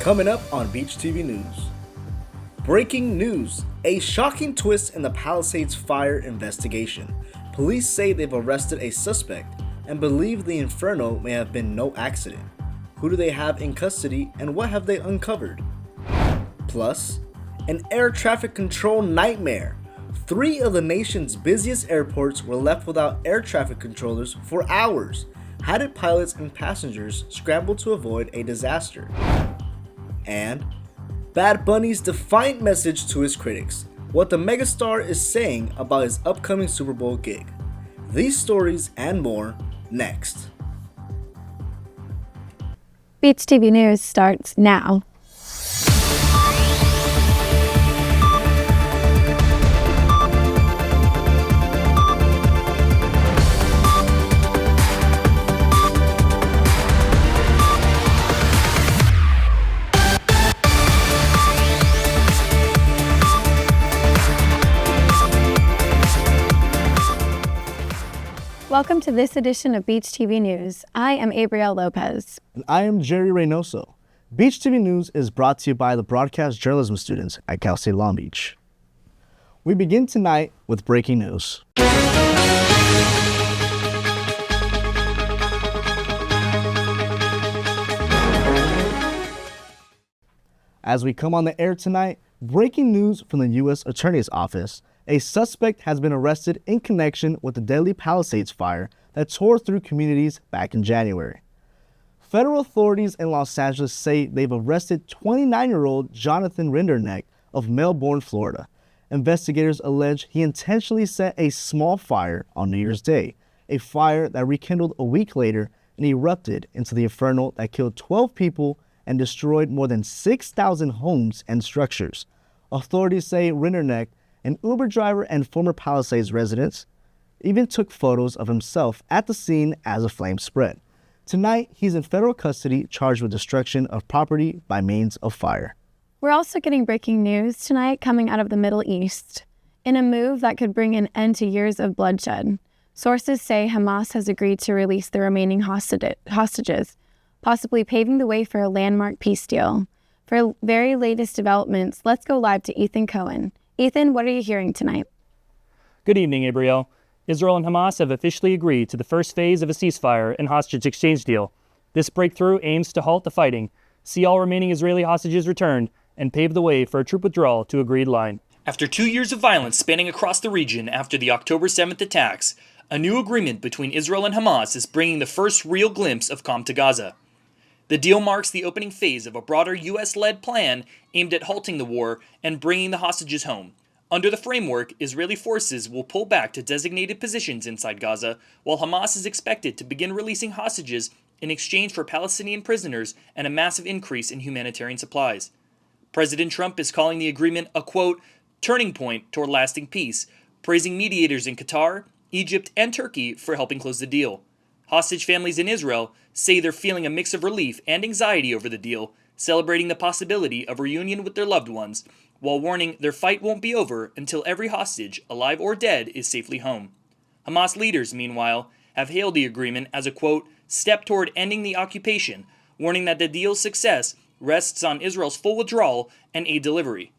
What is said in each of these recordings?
Coming up on Beach TV News. Breaking news, a shocking twist in the Palisades fire investigation. Police say they've arrested a suspect and believe the inferno may have been no accident. Who do they have in custody and what have they uncovered? Plus, an air traffic control nightmare. 3 of the nation's busiest airports were left without air traffic controllers for hours. How did pilots and passengers scramble to avoid a disaster? And Bad Bunny's defiant message to his critics, what the megastar is saying about his upcoming Super Bowl gig. These stories and more next. Beach TV News starts now. Welcome to this edition of Beach TV News. I am Abrielle Lopez. And I am Jerry Reynoso. Beach TV News is brought to you by the broadcast journalism students at Cal State Long Beach. We begin tonight with breaking news. As we come on the air tonight, breaking news from the U.S. Attorney's Office. A suspect has been arrested in connection with the deadly Palisades fire that tore through communities back in January. Federal authorities in Los Angeles say they've arrested 29-year-old Jonathan Rinderneck of Melbourne, Florida. Investigators allege he intentionally set a small fire on New Year's Day, a fire that rekindled a week later and erupted into the inferno that killed 12 people and destroyed more than 6,000 homes and structures. Authorities say Rinderneck, an Uber driver and former Palisades resident, even took photos of himself at the scene as the flames spread. Tonight, he's in federal custody charged with destruction of property by means of fire. We're also getting breaking news tonight coming out of the Middle East. In a move that could bring an end to years of bloodshed, sources say Hamas has agreed to release the remaining hostages, possibly paving the way for a landmark peace deal. For very latest developments, let's go live to Ethan Cohen. Ethan, what are you hearing tonight? Good evening, Abrielle. Israel and Hamas have officially agreed to the first phase of a ceasefire and hostage exchange deal. This breakthrough aims to halt the fighting, see all remaining Israeli hostages returned, and pave the way for a troop withdrawal to agreed line. After 2 years of violence spanning across the region after the October 7th attacks, a new agreement between Israel and Hamas is bringing the first real glimpse of calm to Gaza. The deal marks the opening phase of a broader U.S.-led plan aimed at halting the war and bringing the hostages home. Under the framework, Israeli forces will pull back to designated positions inside Gaza, while Hamas is expected to begin releasing hostages in exchange for Palestinian prisoners and a massive increase in humanitarian supplies. President Trump is calling the agreement a, quote, turning point toward lasting peace, praising mediators in Qatar, Egypt, and Turkey for helping close the deal. Hostage families in Israel say they're feeling a mix of relief and anxiety over the deal, celebrating the possibility of reunion with their loved ones, while warning their fight won't be over until every hostage, alive or dead, is safely home. Hamas leaders, meanwhile, have hailed the agreement as a, quote, step toward ending the occupation, warning that the deal's success rests on Israel's full withdrawal and aid delivery.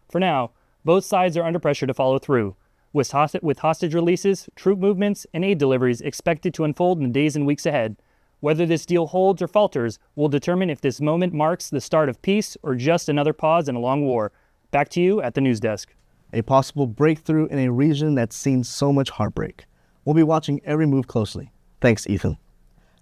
For now, both sides are under pressure to follow through, with hostage releases, troop movements, and aid deliveries expected to unfold in the days and weeks ahead. Whether this deal holds or falters will determine if this moment marks the start of peace or just another pause in a long war. Back to you at the news desk. A possible breakthrough in a region that's seen so much heartbreak. We'll be watching every move closely. Thanks, Ethan.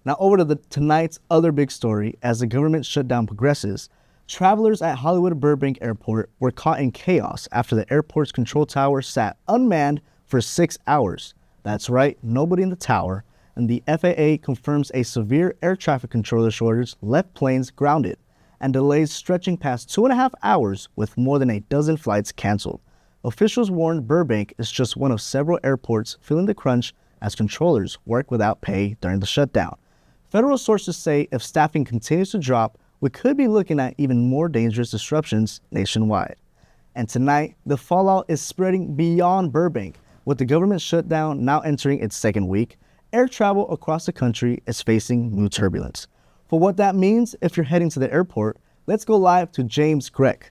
Now over to tonight's other big story. As the government shutdown progresses, travelers at Hollywood Burbank Airport were caught in chaos after the airport's control tower sat unmanned for 6 hours. That's right, nobody in the tower, and the FAA confirms a severe air traffic controller shortage left planes grounded, and delays stretching past 2.5 hours with more than a dozen flights canceled. Officials warned Burbank is just one of several airports feeling the crunch as controllers work without pay during the shutdown. Federal sources say if staffing continues to drop, we could be looking at even more dangerous disruptions nationwide. And tonight, the fallout is spreading beyond Burbank. With the government shutdown now entering its second week, air travel across the country is facing new turbulence. For what that means if you're heading to the airport, Let's go live to James Gregg.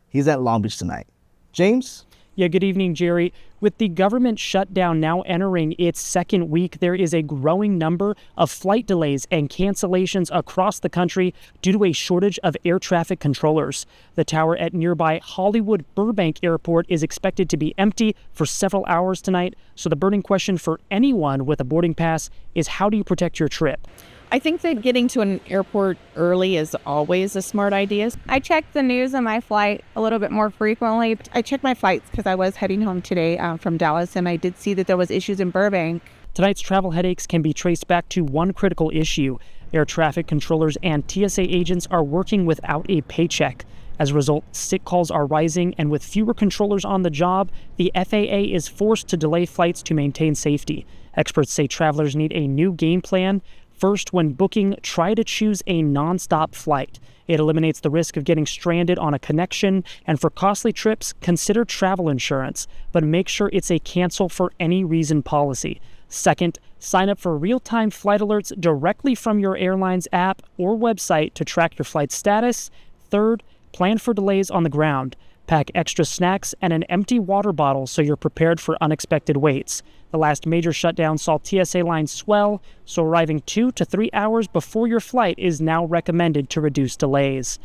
He's at Long Beach tonight. James? Yeah, good evening, Jerry. With the government shutdown now entering its second week, there is a growing number of flight delays and cancellations across the country due to a shortage of air traffic controllers. The tower at nearby Hollywood Burbank Airport is expected to be empty for several hours tonight. So the burning question for anyone with a boarding pass is, how do you protect your trip? I think that getting to an airport early is always a smart idea. I check the news on my flight a little bit more frequently. I checked my flights because I was heading home today from Dallas, and I did see that there was issues in Burbank. Tonight's travel headaches can be traced back to one critical issue. Air traffic controllers and TSA agents are working without a paycheck. As a result, sick calls are rising, and with fewer controllers on the job, the FAA is forced to delay flights to maintain safety. Experts say travelers need a new game plan. First, when booking, try to choose a nonstop flight. It eliminates the risk of getting stranded on a connection, and for costly trips, consider travel insurance, but make sure it's a cancel for any reason policy. Second, sign up for real-time flight alerts directly from your airline's app or website to track your flight status. Third, plan for delays on the ground. Pack extra snacks and an empty water bottle so you're prepared for unexpected waits. The last major shutdown saw TSA lines swell, so arriving 2 to 3 hours before your flight is now recommended to reduce delays.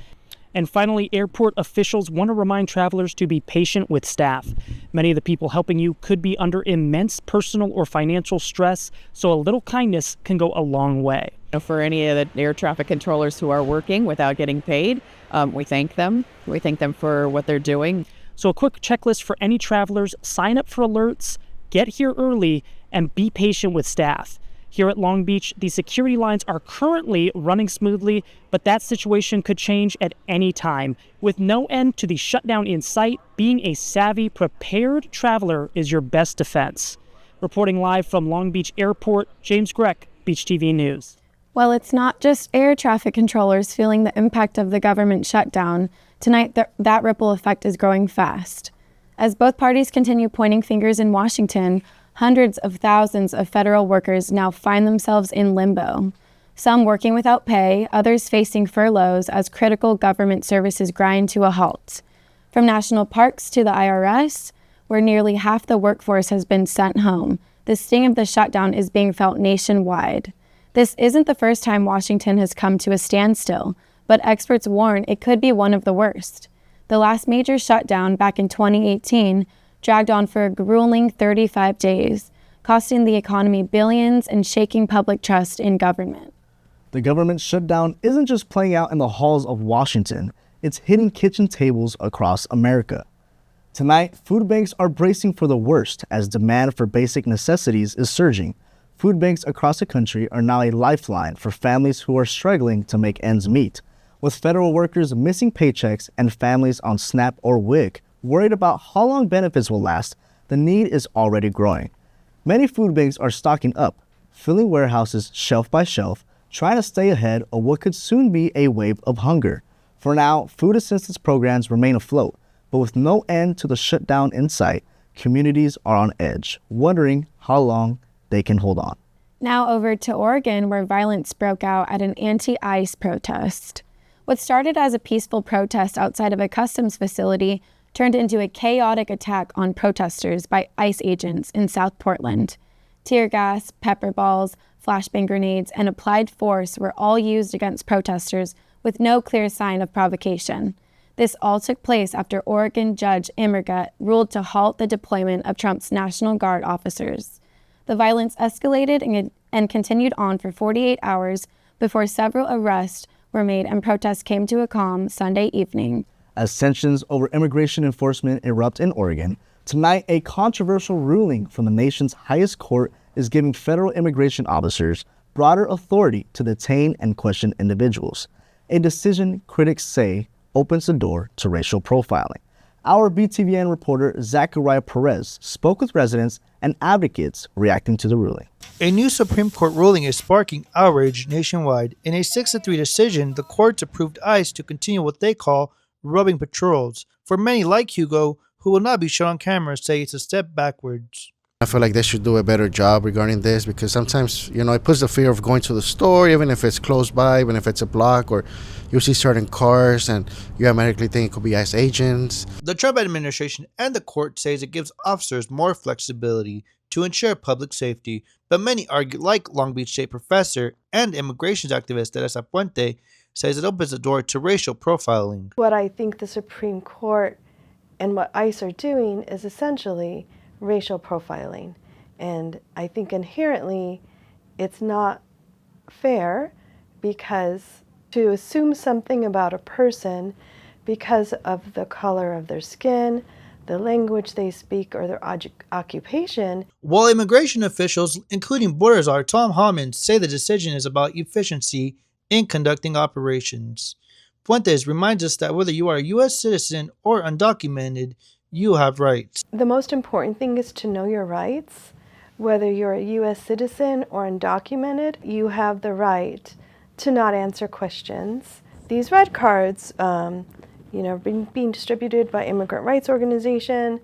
And finally, airport officials want to remind travelers to be patient with staff. Many of the people helping you could be under immense personal or financial stress, so a little kindness can go a long way. For any of the air traffic controllers who are working without getting paid, we thank them. We thank them for what they're doing. So a quick checklist for any travelers: sign up for alerts, get here early, and be patient with staff. Here at Long Beach, the security lines are currently running smoothly, but that situation could change at any time. With no end to the shutdown in sight, being a savvy, prepared traveler is your best defense. Reporting live from Long Beach Airport, James Gregg, Beach TV News. Well, it's not just air traffic controllers feeling the impact of the government shutdown. Tonight, that ripple effect is growing fast. As both parties continue pointing fingers in Washington, hundreds of thousands of federal workers now find themselves in limbo. Some working without pay, others facing furloughs as critical government services grind to a halt. From national parks to the IRS, where nearly half the workforce has been sent home, the sting of the shutdown is being felt nationwide. This isn't the first time Washington has come to a standstill, but experts warn it could be one of the worst. The last major shutdown back in 2018 dragged on for a grueling 35 days, costing the economy billions and shaking public trust in government. The government shutdown isn't just playing out in the halls of Washington, it's hitting kitchen tables across America. Tonight, food banks are bracing for the worst as demand for basic necessities is surging. Food banks across the country are now a lifeline for families who are struggling to make ends meet. With federal workers missing paychecks and families on SNAP or WIC worried about how long benefits will last, the need is already growing. Many food banks are stocking up, filling warehouses shelf by shelf, trying to stay ahead of what could soon be a wave of hunger. For now, food assistance programs remain afloat, but with no end to the shutdown in sight, communities are on edge, wondering how long they can hold on. Now over to Oregon, where violence broke out at an anti-ICE protest. What started as a peaceful protest outside of a customs facility turned into a chaotic attack on protesters by ICE agents in South Portland. Tear gas, pepper balls, flashbang grenades, and applied force were all used against protesters with no clear sign of provocation. This all took place after Oregon Judge Immergut ruled to halt the deployment of Trump's National Guard officers. The violence escalated and continued on for 48 hours before several arrests were made and protests came to a calm Sunday evening. As tensions over immigration enforcement erupt in Oregon, tonight a controversial ruling from the nation's highest court is giving federal immigration officers broader authority to detain and question individuals. A decision critics say opens the door to racial profiling. Our BTVN reporter Zachariah Perez spoke with residents and advocates reacting to the ruling. A new Supreme Court ruling is sparking outrage nationwide. In a 6-3 decision, the courts approved ICE to continue what they call rubbing patrols. For many like Hugo, who will not be shown on camera, say it's a step backwards. I feel like they should do a better job regarding this because sometimes, it puts the fear of going to the store, even if it's close by, even if it's a block, or you see certain cars and you automatically think it could be ICE agents. The Trump administration and the court says it gives officers more flexibility to ensure public safety, but many argue, like Long Beach State professor and immigration activist Teresa Puente, says it opens the door to racial profiling. What I think the Supreme Court and what ICE are doing is essentially racial profiling. And I think inherently it's not fair because to assume something about a person because of the color of their skin, the language they speak, or their occupation. While immigration officials, including Border Czar Tom Homan, say the decision is about efficiency in conducting operations, Fuentes reminds us that whether you are a U.S. citizen or undocumented, you have rights. The most important thing is to know your rights. Whether you're a U.S. citizen or undocumented, you have the right to not answer questions. These red cards, being distributed by Immigrant Rights Organization,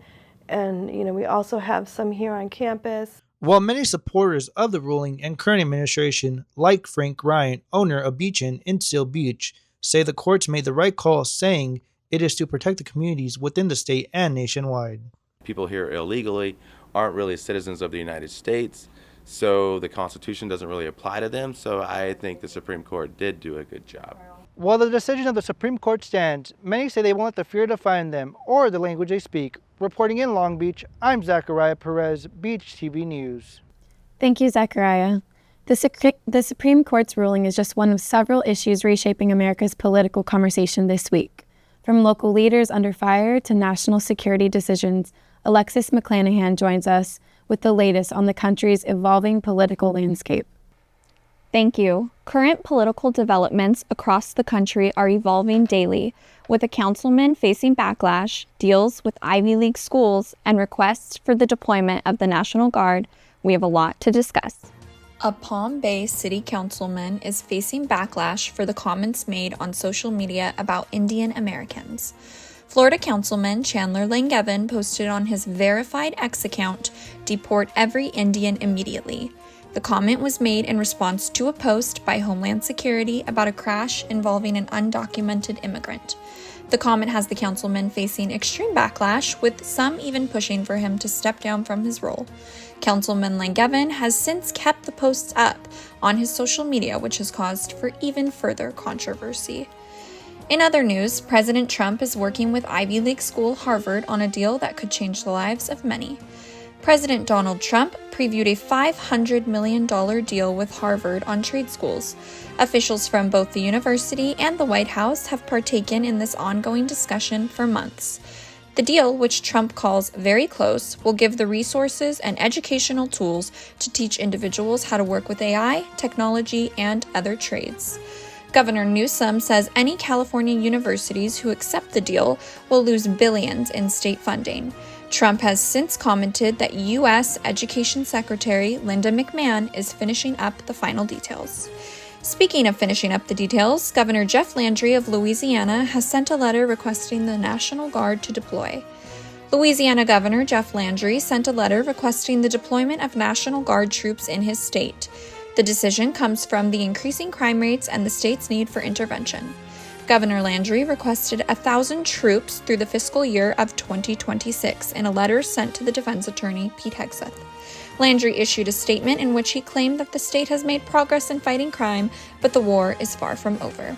and we also have some here on campus. While many supporters of the ruling and current administration, like Frank Ryan, owner of Beach Inn in Seal Beach, say the courts made the right call, saying it is to protect the communities within the state and nationwide. People here illegally aren't really citizens of the United States, so the Constitution doesn't really apply to them, so I think the Supreme Court did do a good job. While the decision of the Supreme Court stands, many say they won't let the fear define them or the language they speak. Reporting in Long Beach, I'm Zachariah Perez, Beach TV News. Thank you, Zachariah. The Supreme Court's ruling is just one of several issues reshaping America's political conversation this week. From local leaders under fire to national security decisions, Alexis McClanahan joins us with the latest on the country's evolving political landscape. Thank you. Current political developments across the country are evolving daily, with a councilman facing backlash, deals with Ivy League schools, and requests for the deployment of the National Guard. We have a lot to discuss. A Palm Bay City Councilman is facing backlash for the comments made on social media about Indian Americans. Florida Councilman Chandler Langevin posted on his verified X account, "Deport every Indian immediately." The comment was made in response to a post by Homeland Security about a crash involving an undocumented immigrant. The comment has the councilman facing extreme backlash, with some even pushing for him to step down from his role. Councilman Langevin has since kept the posts up on his social media, which has caused for even further controversy. In other news, President Trump is working with Ivy League school Harvard on a deal that could change the lives of many. President Donald Trump previewed a $500 million deal with Harvard on trade schools. Officials from both the university and the White House have partaken in this ongoing discussion for months. The deal, which Trump calls very close, will give the resources and educational tools to teach individuals how to work with AI, technology, and other trades. Governor Newsom says any California universities who accept the deal will lose billions in state funding. Trump has since commented that U.S. Education Secretary Linda McMahon is finishing up the final details. Speaking of finishing up the details, Governor Jeff Landry of Louisiana has sent a letter requesting the National Guard to deploy. Louisiana Governor Jeff Landry sent a letter requesting the deployment of National Guard troops in his state. The decision comes from the increasing crime rates and the state's need for intervention. Governor Landry requested 1,000 troops through the fiscal year of 2026 in a letter sent to the defense attorney, Pete Hegseth. Landry issued a statement in which he claimed that the state has made progress in fighting crime, but the war is far from over.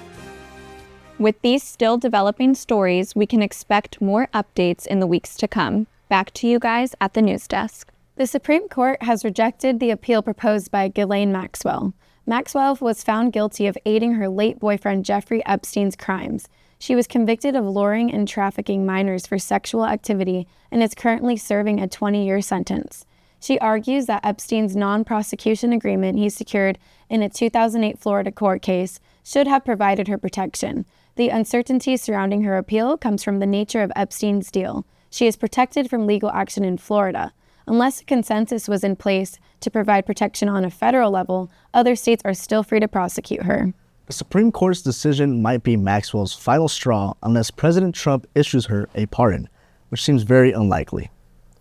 With these still developing stories, we can expect more updates in the weeks to come. Back to you guys at the news desk. The Supreme Court has rejected the appeal proposed by Ghislaine Maxwell. Maxwell was found guilty of aiding her late boyfriend Jeffrey Epstein's crimes. She was convicted of luring and trafficking minors for sexual activity and is currently serving a 20-year sentence. She argues that Epstein's non-prosecution agreement he secured in a 2008 Florida court case should have provided her protection. The uncertainty surrounding her appeal comes from the nature of Epstein's deal. She is protected from legal action in Florida. Unless a consensus was in place to provide protection on a federal level, other states are still free to prosecute her. The Supreme Court's decision might be Maxwell's final straw unless President Trump issues her a pardon, which seems very unlikely.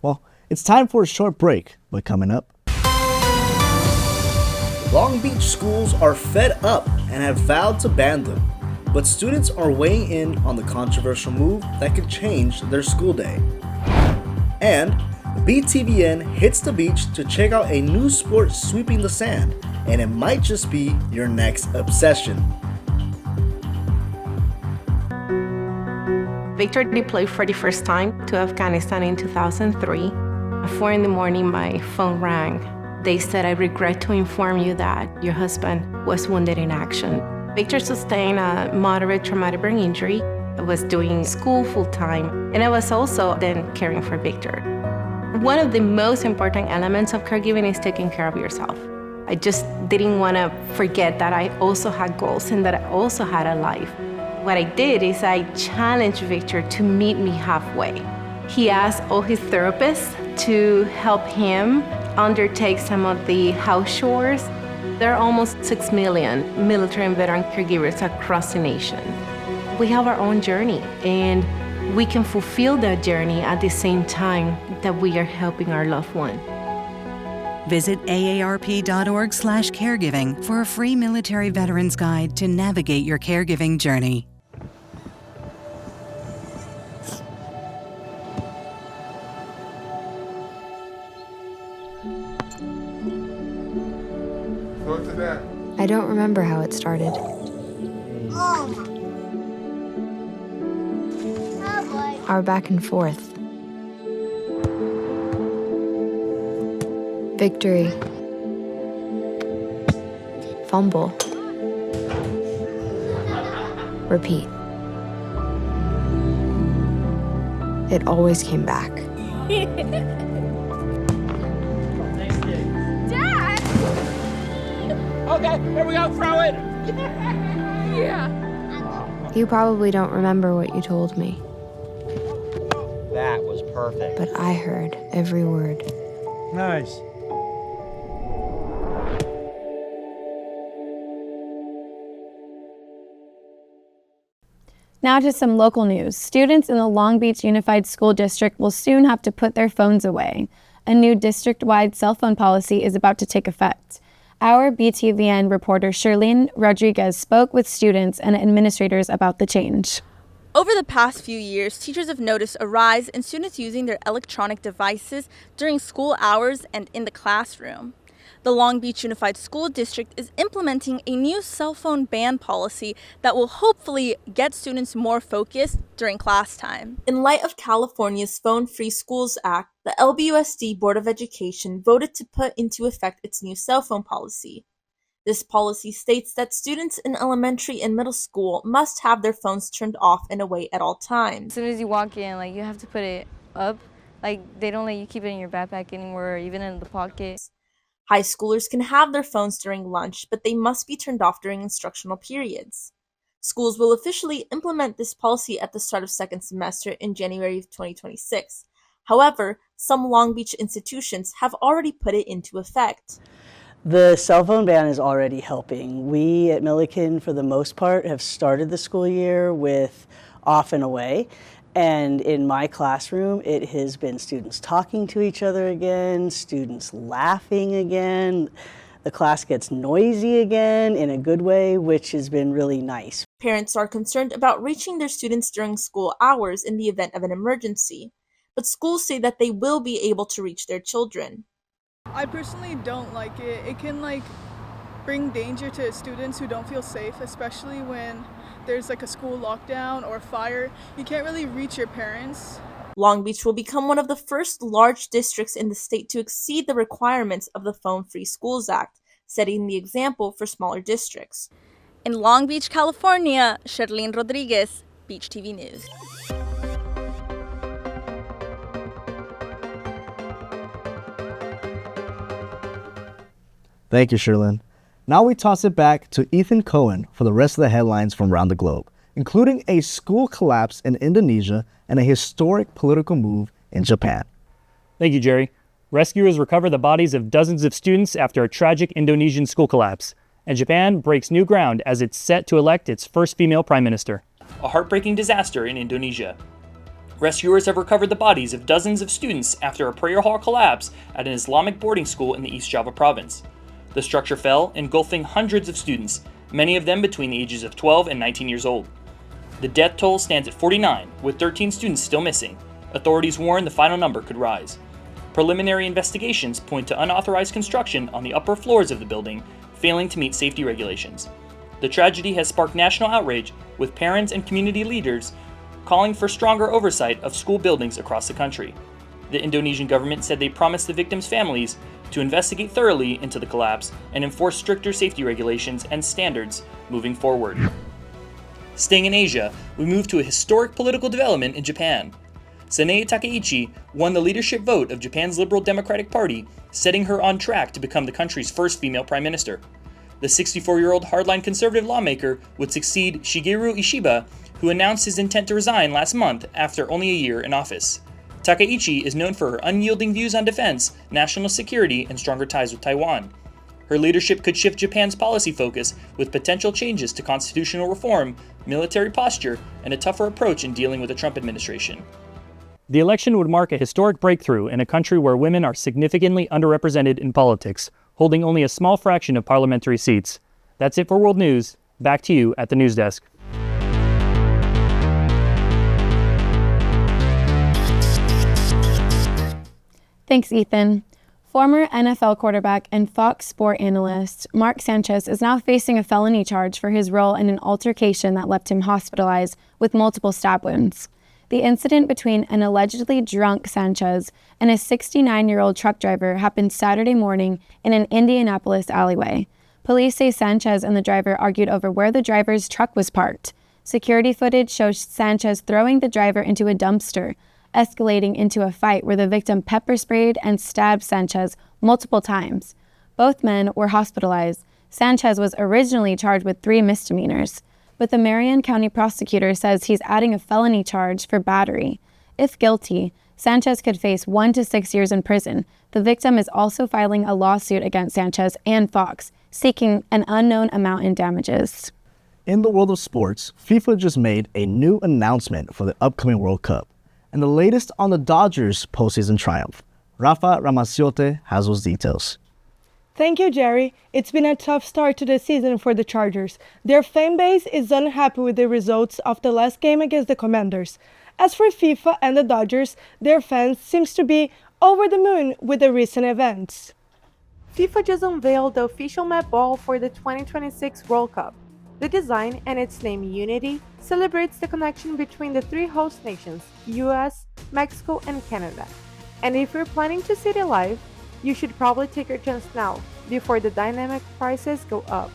Well, It's time for a short break, but coming up. Long Beach schools are fed up and have vowed to ban them, but students are weighing in on the controversial move that could change their school day. And BTVN hits the beach to check out a new sport sweeping the sand, and it might just be your next obsession. Victor deployed for the first time to Afghanistan in 2003. At 4 in the morning, my phone rang. They said, "I regret to inform you that your husband was wounded in action." Victor sustained a moderate traumatic brain injury. I was doing school full-time, and I was also then caring for Victor. One of the most important elements of caregiving is taking care of yourself. I just didn't want to forget that I also had goals and that I also had a life. What I did is I challenged Victor to meet me halfway. He asked all his therapists to help him undertake some of the house chores. There are almost 6 million military and veteran caregivers across the nation. We have our own journey, and we can fulfill that journey at the same time that we are helping our loved one. Visit aarp.org/caregiving for a free military veterans guide to navigate your caregiving journey. I don't remember how it started. Our back and forth. Victory. Fumble. Repeat. It always came back. Dad! Okay, here we go, throw it! Yeah. You probably don't remember what you told me, That was perfect. but I heard every word. Nice. Now to some local news. Students in the Long Beach Unified School District will soon have to put their phones away. A new district-wide cell phone policy is about to take effect. Our BTVN reporter Shirlene Rodriguez spoke with students and administrators about the change. Over the past few years, teachers have noticed a rise in students using their electronic devices during school hours and in the classroom. The Long Beach Unified School District is implementing a new cell phone ban policy that will hopefully get students more focused during class time. In light of California's Phone Free Schools Act, the LBUSD Board of Education voted to put into effect its new cell phone policy. This policy states that students in elementary and middle school must have their phones turned off and away at all times. As soon as you walk in, you have to put it up. They don't let you keep it in your backpack anymore or even in the pocket. High schoolers can have their phones during lunch, but they must be turned off during instructional periods. Schools will officially implement this policy at the start of second semester in January of 2026. However, some Long Beach institutions have already put it into effect. The cell phone ban is already helping. We at Milliken, for the most part, have started the school year with off and away. And in my classroom, it has been students talking to each other again, students laughing again. The class gets noisy again in a good way, which has been really nice. Parents are concerned about reaching their students during school hours in the event of an emergency, but schools say that they will be able to reach their children. I personally don't like it. It can bring danger to students who don't feel safe, especially when there's a school lockdown or fire. You can't really reach your parents. Long Beach will become one of the first large districts in the state to exceed the requirements of the Phone Free Schools Act, setting the example for smaller districts. In Long Beach, California, Shirlene Rodriguez, Beach TV News. Thank you, Shirlene. Now we toss it back to Ethan Cohen for the rest of the headlines from around the globe, including a school collapse in Indonesia and a historic political move in Japan. Thank you, Jerry. Rescuers recover the bodies of dozens of students after a tragic Indonesian school collapse. And Japan breaks new ground as it's set to elect its first female prime minister. A heartbreaking disaster in Indonesia. Rescuers have recovered the bodies of dozens of students after a prayer hall collapse at an Islamic boarding school in the East Java province. The structure fell, engulfing hundreds of students, many of them between the ages of 12 and 19 years old. The death toll stands at 49, with 13 students still missing. Authorities warn the final number could rise. Preliminary investigations point to unauthorized construction on the upper floors of the building, failing to meet safety regulations. The tragedy has sparked national outrage, with parents and community leaders calling for stronger oversight of school buildings across the country. The Indonesian government said they promised the victims' families to investigate thoroughly into the collapse and enforce stricter safety regulations and standards moving forward. Staying in Asia, we move to a historic political development in Japan. Sanae Takaichi won the leadership vote of Japan's Liberal Democratic Party, setting her on track to become the country's first female prime minister. The 64-year-old hardline conservative lawmaker would succeed Shigeru Ishiba, who announced his intent to resign last month after only a year in office. Takaichi is known for her unyielding views on defense, national security, and stronger ties with Taiwan. Her leadership could shift Japan's policy focus with potential changes to constitutional reform, military posture, and a tougher approach in dealing with the Trump administration. The election would mark a historic breakthrough in a country where women are significantly underrepresented in politics, holding only a small fraction of parliamentary seats. That's it for World News. Back to you at the news desk. Thanks, Ethan. Former NFL quarterback and Fox Sport analyst Mark Sanchez is now facing a felony charge for his role in an altercation that left him hospitalized with multiple stab wounds. The incident between an allegedly drunk Sanchez and a 69-year-old truck driver happened Saturday morning in an Indianapolis alleyway. Police say Sanchez and the driver argued over where the driver's truck was parked. Security footage shows Sanchez throwing the driver into a dumpster, escalating into a fight where the victim pepper sprayed and stabbed Sanchez multiple times. Both men were hospitalized. Sanchez was originally charged with 3 misdemeanors, but the Marion County prosecutor says he's adding a felony charge for battery. If guilty, Sanchez could face 1 to 6 years in prison. The victim is also filing a lawsuit against Sanchez and Fox, seeking an unknown amount in damages. In the world of sports, FIFA just made a new announcement for the upcoming World Cup, and the latest on the Dodgers' postseason triumph. Rafa Ramaciote has those details. Thank you, Jerry. It's been a tough start to the season for the Chargers. Their fan base is unhappy with the results of the last game against the Commanders. As for FIFA and the Dodgers, their fans seems to be over the moon with the recent events. FIFA just unveiled the official map ball for the 2026 World Cup. The design and its name Unity celebrates the connection between the 3 host nations, US, Mexico, and Canada. And if you're planning to see it live, you should probably take your chance now, before the dynamic prices go up.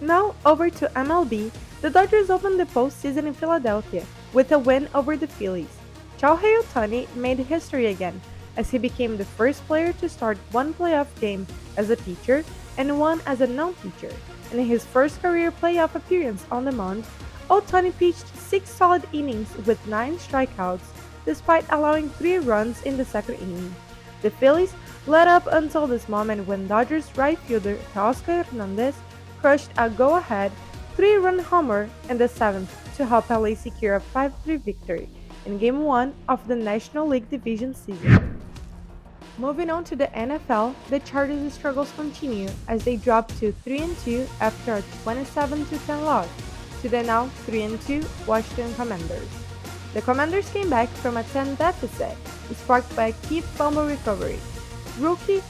Now over to MLB, the Dodgers opened the postseason in Philadelphia with a win over the Phillies. Shohei Ohtani made history again, as he became the first player to start 1 playoff game as a pitcher and 1 as a non-pitcher. In his first career playoff appearance on the mound, Ohtani pitched 6 solid innings with 9 strikeouts, despite allowing 3 runs in the second inning. The Phillies led up until this moment when Dodgers right fielder Teoscar Hernandez crushed a go-ahead 3-run homer in the 7th to help LA secure a 5-3 victory in Game 1 of the National League Division season. Moving on to the NFL, the Chargers' struggles continue as they drop to 3-2 after a 27-10 loss to the now 3-2 Washington Commanders. The Commanders came back from a 10 deficit, sparked by a key fumble recovery. Rookie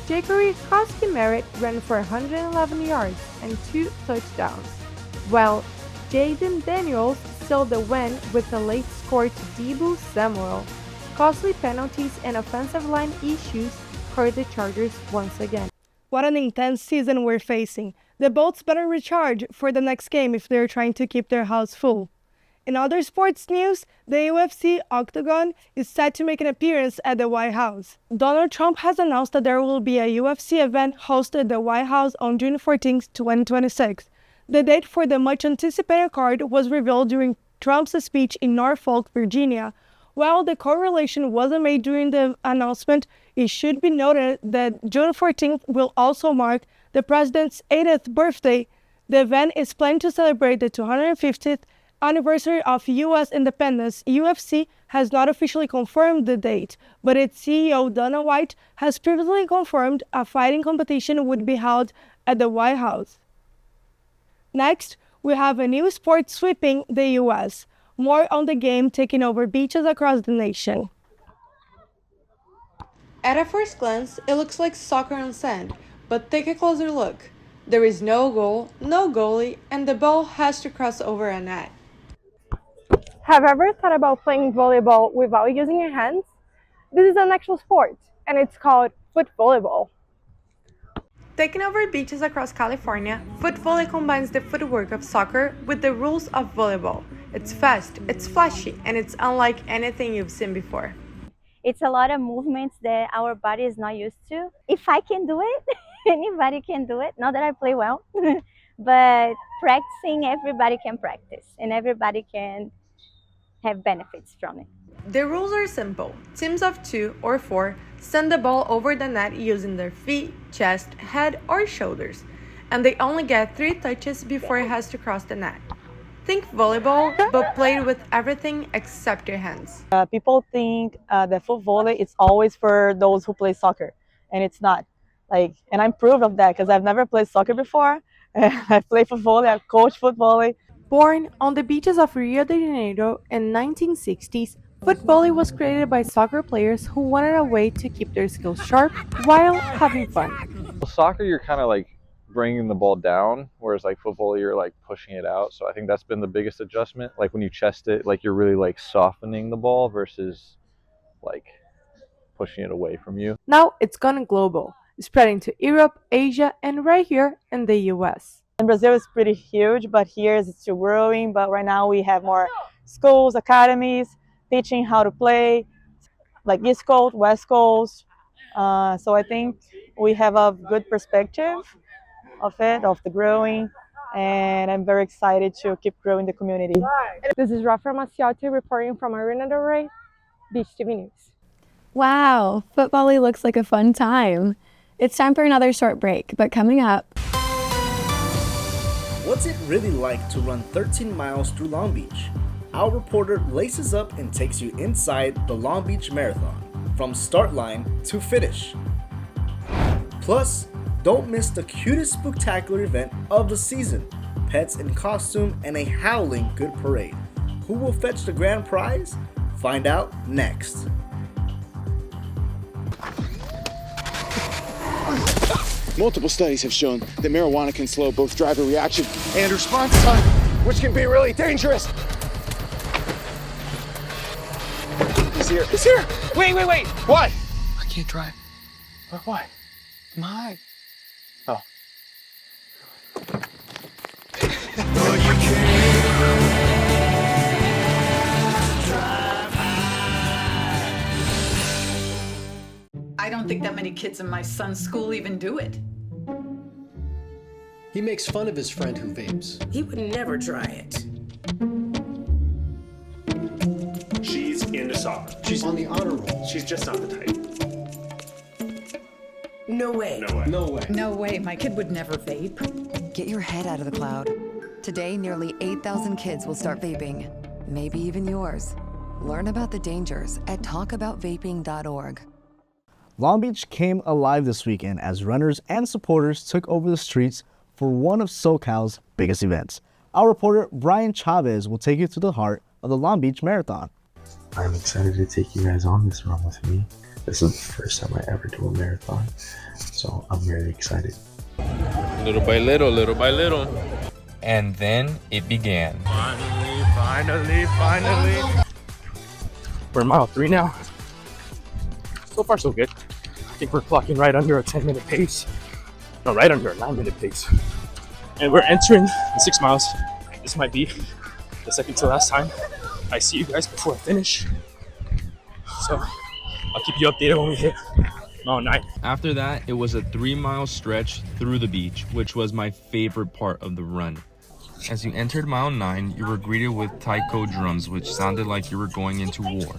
Ja'Cory Koski-Merritt ran for 111 yards and 2 touchdowns, while Jaden Daniels sealed the win with a late score to Deebo Samuel. Costly penalties and offensive line issues hurt the Chargers once again. What an intense season we're facing. The Bolts better recharge for the next game if they're trying to keep their house full. In other sports news, the UFC Octagon is set to make an appearance at the White House. Donald Trump has announced that there will be a UFC event hosted at the White House on June 14, 2026. The date for the much-anticipated card was revealed during Trump's speech in Norfolk, Virginia. While the correlation wasn't made during the announcement, it should be noted that June 14th will also mark the president's 80th birthday. The event is planned to celebrate the 250th anniversary of U.S. independence, UFC has not officially confirmed the date, but its CEO Dana White has previously confirmed a fighting competition would be held at the White House. Next, we have a new sport sweeping the U.S. More on the game taking over beaches across the nation. At a first glance, it looks like soccer on sand, but take a closer look. There is no goal, no goalie, and the ball has to cross over a net. Have you ever thought about playing volleyball without using your hands? This is an actual sport, and it's called foot volleyball. Taking over beaches across California, foot volley combines the footwork of soccer with the rules of volleyball. It's fast, it's flashy, and it's unlike anything you've seen before. It's a lot of movements that our body is not used to. If I can do it, anybody can do it. Not that I play well, but practicing, everybody can practice, and everybody can have benefits from it. The rules are simple. Teams of 2 or 4 send the ball over the net using their feet, chest, head, or shoulders, and they only get 3 touches before it has to cross the net. Think volleyball, but played with everything except your hands. People think that foot volley is always for those who play soccer, and it's not. And I'm proof of that because I've never played soccer before. I play foot volley, I coach foot volley. Born on the beaches of Rio de Janeiro in 1960s, foot volley was created by soccer players who wanted a way to keep their skills sharp while having fun. Soccer, you're kind of bringing the ball down, whereas foot volley, you're pushing it out. So I think that's been the biggest adjustment. When you chest it, you're really softening the ball versus pushing it away from you. Now it's gone global, spreading to Europe, Asia, and right here in the US. In Brazil, it's pretty huge, but here it's still growing. But right now we have more schools, academies, teaching how to play, East Coast, West Coast. So I think we have a good perspective of the growing, and I'm very excited to keep growing the community. This is Rafa Maciotti reporting from Marina del Rey, Beach TV News. Wow, foot volley looks like a fun time. It's time for another short break, but coming up... What's it really like to run 13 miles through Long Beach? Our reporter laces up and takes you inside the Long Beach Marathon, from start line to finish. Plus, don't miss the cutest spectacular event of the season, pets in costume and a howling good parade. Who will fetch the grand prize? Find out next. Multiple studies have shown that marijuana can slow both driver reaction and response time, which can be really dangerous. He's here. He's here. Wait. What? I can't drive. Why? I'm high. Oh. I don't think that many kids in my son's school even do it. He makes fun of his friend who vapes. He would never try it. She's into soccer. She's on the honor roll. She's just not the type. No way. No way. No way. No way, my kid would never vape. Get your head out of the cloud. Today, nearly 8,000 kids will start vaping. Maybe even yours. Learn about the dangers at talkaboutvaping.org. Long Beach came alive this weekend as runners and supporters took over the streets for one of SoCal's biggest events. Our reporter Brian Chavez will take you to the heart of the Long Beach Marathon. I'm excited to take you guys on this run with me. This is the first time I ever do a marathon, so I'm really excited. Little by little. And then it began. Finally. We're in mile 3 now. So far, so good. I think we're clocking right under a 10-minute pace. No, right under a 9-minute pace. And we're entering the 6 miles. This might be the second to last time I see you guys before I finish. So I'll keep you updated when we hit mile 9. After that, it was a 3-mile stretch through the beach, which was my favorite part of the run. As you entered mile 9, you were greeted with taiko drums, which sounded like you were going into war.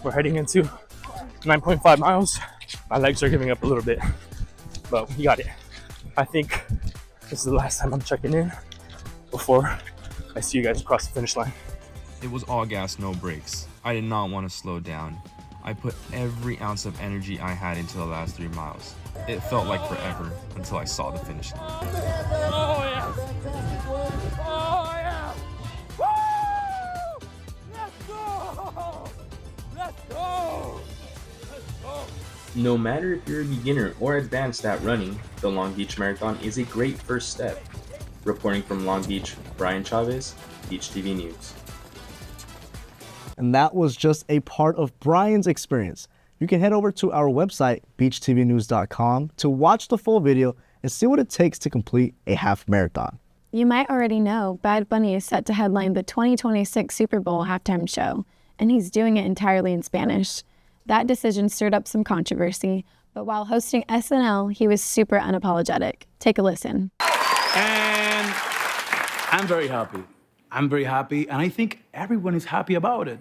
We're heading into 9.5 miles. My legs are giving up a little bit, but we got it. I think This is the last time I'm checking in before I see you guys across the finish line. It was all gas, no brakes. I did not want to slow down. I put every ounce of energy I had into the last 3 miles. It felt like forever until I saw the finish line. Oh, yeah. Oh, yeah. Woo! Let's go! Let's go! Let's go! No matter if you're a beginner or advanced at running, the Long Beach Marathon is a great first step. Reporting from Long Beach, Brian Chavez, Beach TV News. And that was just a part of Brian's experience. You can head over to our website, beachtvnews.com, to watch the full video and see what it takes to complete a half marathon. You might already know Bad Bunny is set to headline the 2026 Super Bowl halftime show, and he's doing it entirely in Spanish. That decision stirred up some controversy, but while hosting SNL, he was super unapologetic. Take a listen. And I'm very happy. I'm very happy, and I think everyone is happy about it.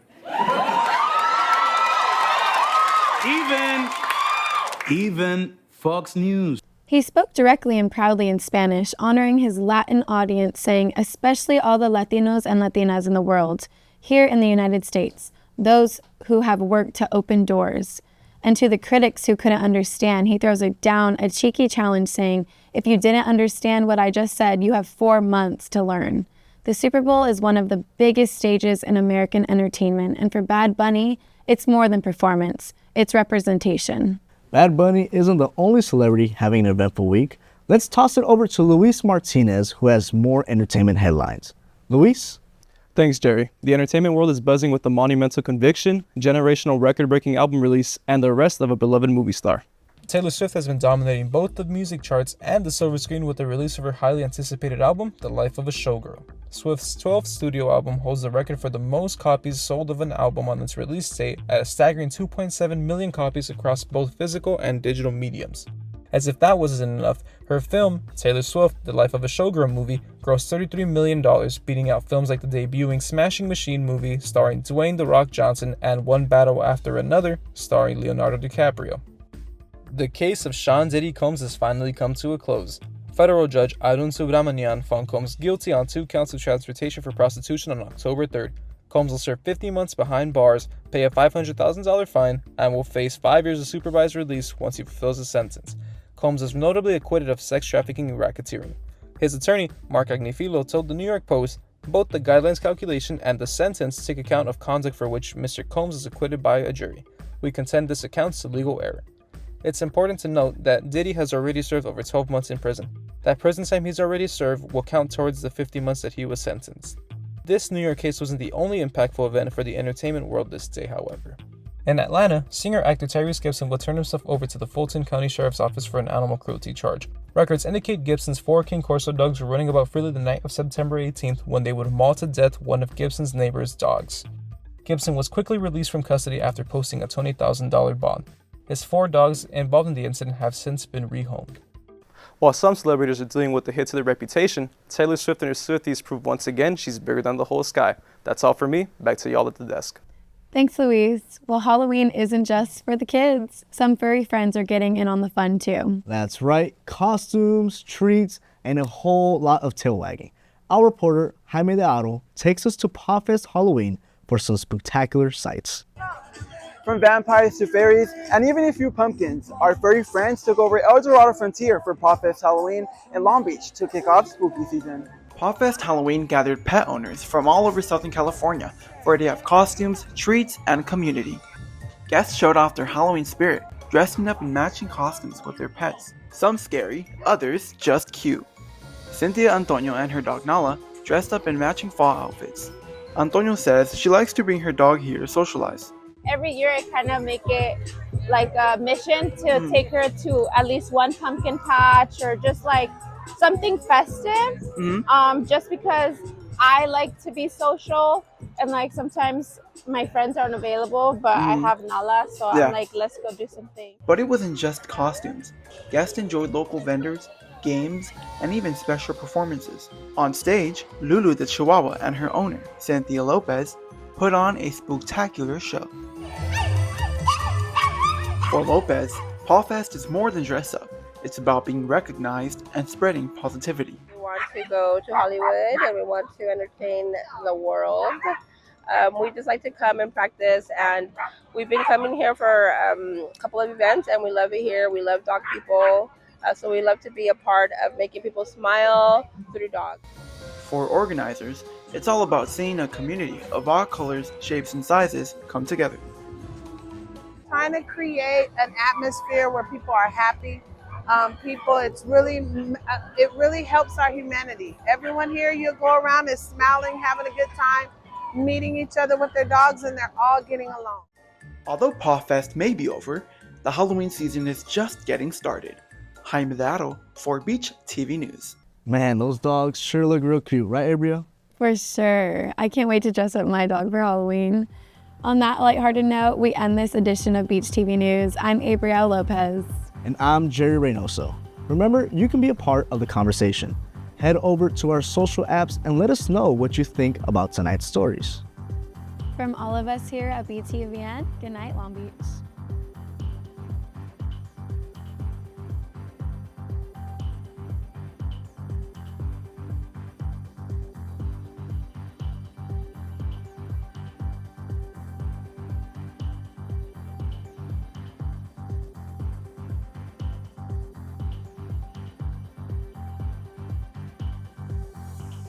Even Fox News. He spoke directly and proudly in Spanish, honoring his Latin audience, saying, especially all the Latinos and Latinas in the world, here in the United States, those who have worked to open doors. And to the critics who couldn't understand, he throws down a cheeky challenge saying, if you didn't understand what I just said, you have 4 months to learn. The Super Bowl is one of the biggest stages in American entertainment, and for Bad Bunny, it's more than performance, it's representation. Bad Bunny isn't the only celebrity having an eventful week. Let's toss it over to Luis Martinez, who has more entertainment headlines. Luis? Thanks, Jerry. The entertainment world is buzzing with the monumental conviction, generational record-breaking album release, and the arrest of a beloved movie star. Taylor Swift has been dominating both the music charts and the silver screen with the release of her highly anticipated album, The Life of a Showgirl. Swift's 12th studio album holds the record for the most copies sold of an album on its release date at a staggering 2.7 million copies across both physical and digital mediums. As if that wasn't enough, her film, Taylor Swift, The Life of a Showgirl movie, grossed $33 million, beating out films like the debuting Smashing Machine movie starring Dwayne "The Rock" Johnson and One Battle After Another starring Leonardo DiCaprio. The case of Sean Diddy Combs has finally come to a close. Federal Judge Arun Subramanian found Combs guilty on 2 counts of transportation for prostitution on October 3rd. Combs will serve 50 months behind bars, pay a $500,000 fine, and will face 5 years of supervised release once he fulfills his sentence. Combs is notably acquitted of sex trafficking and racketeering. His attorney, Mark Agnifilo, told the New York Post, both the guidelines calculation and the sentence take account of conduct for which Mr. Combs is acquitted by a jury. We contend this accounts to legal error. It's important to note that Diddy has already served over 12 months in prison. That prison time he's already served will count towards the 50 months that he was sentenced. This New York case wasn't the only impactful event for the entertainment world this day, however. In Atlanta, singer-actor Tyrese Gibson will turn himself over to the Fulton County Sheriff's Office for an animal cruelty charge. Records indicate Gibson's 4 King Corso dogs were running about freely the night of September 18th when they would maul to death one of Gibson's neighbor's dogs. Gibson was quickly released from custody after posting a $20,000 bond. His 4 dogs involved in the incident have since been rehomed. While some celebrities are dealing with the hit to their reputation, Taylor Swift and her Swifties prove once again she's bigger than the whole sky. That's all for me. Back to y'all at the desk. Thanks, Louise. Well, Halloween isn't just for the kids. Some furry friends are getting in on the fun, too. That's right. Costumes, treats, and a whole lot of tail wagging. Our reporter, Jaime De Aro, takes us to PawFest Halloween for some spectacular sights. From vampires to fairies, and even a few pumpkins, our furry friends took over El Dorado Frontier for PawFest Halloween in Long Beach to kick off spooky season. PawFest Halloween gathered pet owners from all over Southern California for a day of costumes, treats, and community. Guests showed off their Halloween spirit, dressing up in matching costumes with their pets. Some scary, others just cute. Cynthia Antonio and her dog Nala dressed up in matching fall outfits. Antonio says she likes to bring her dog here to socialize. Every year I kind of make it like a mission to take her to at least one pumpkin patch or just like something festive. Just because I like to be social and like sometimes my friends aren't available, but I have Nala, so I'm like, let's go do something. But it wasn't just costumes. Guests enjoyed local vendors, games, and even special performances. On stage, Lulu the Chihuahua and her owner, Cynthia Lopez, put on a spooktacular show. For Lopez, PawFest is more than dress up. It's about being recognized and spreading positivity. We want to go to Hollywood and we want to entertain the world. We just like to come and practice, and we've been coming here for a couple of events, and we love it here. We love dog people, so we love to be a part of making people smile through dogs. For organizers, it's all about seeing a community of all colors, shapes, and sizes come together. Trying to create an atmosphere where people are happy. It really helps our humanity. Everyone here, you go around is smiling, having a good time, meeting each other with their dogs, and they're all getting along. Although Paw Fest may be over, the Halloween season is just getting started. Jaime Daro for Beach TV News. Man, those dogs sure look real cute, right, Abria? For sure. I can't wait to dress up my dog for Halloween. On that lighthearted note, we end this edition of Beach TV News. I'm Abrielle Lopez. And I'm Jerry Reynoso. Remember, you can be a part of the conversation. Head over to our social apps and let us know what you think about tonight's stories. From all of us here at BTVN, good night, Long Beach.